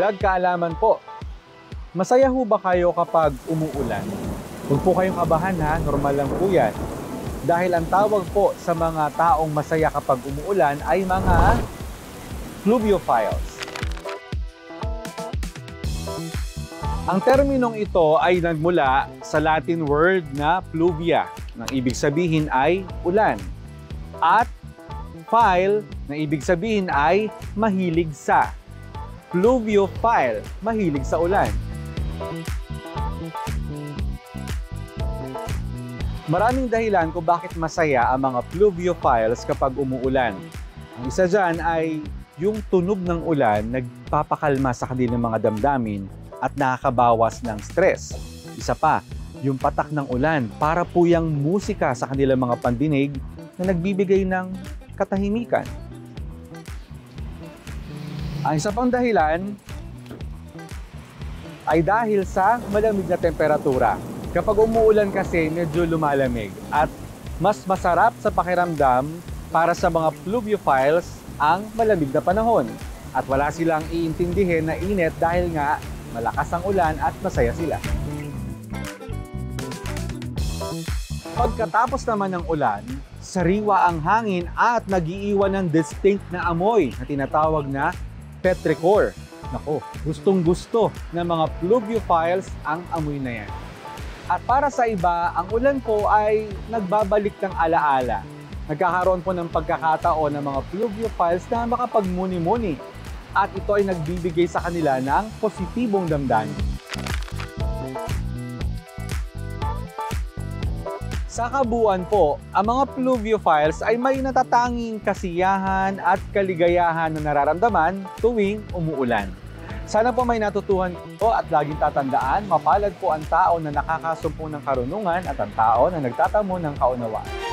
Dagdag kaalaman po, masaya ho ba kayo kapag umuulan? Huwag po kayong kabahan ha, normal lang po yan. Dahil ang tawag po sa mga taong masaya kapag umuulan ay mga pluviophiles. Ang terminong ito ay nagmula sa Latin word na pluvia, na ibig sabihin ay ulan. At phile, na ibig sabihin ay mahilig sa. Pluviophile, mahilig sa ulan. Maraming dahilan kung bakit masaya ang mga pluviophiles kapag umuulan. Ang isa dyan ay yung tunog ng ulan nagpapakalma sa kanilang mga damdamin at nakakabawas ng stress. Isa pa, yung patak ng ulan para po yung musika sa kanilang mga pandinig na nagbibigay ng katahimikan. Ang isa pang dahilan ay dahil sa malamig na temperatura. Kapag umuulan kasi, medyo lumalamig at mas masarap sa pakiramdam para sa mga pluviophiles ang malamig na panahon. At wala silang iintindihin na init dahil nga malakas ang ulan at masaya sila. Pagkatapos naman ng ulan, sariwa ang hangin at nag-iiwan ng distinct na amoy na tinatawag na petrichor. Nako, gustong-gusto ng mga pluviophiles ang amoy na yan. At para sa iba, ang ulan po ay nagbabalik ng alaala. Nagkakaroon po ng pagkakataon ng mga pluviophiles na makapagmuni-muni. At ito ay nagbibigay sa kanila ng positibong damdamin. Sa kabuuan po, ang mga pluviophiles ay may natatanging kasiyahan at kaligayahan na nararamdaman tuwing umuulan. Sana po may natutuhan ko at laging tatandaan, mapalad po ang tao na nakakasumpong ng karunungan at ang tao na nagtatamo ng kaunawaan.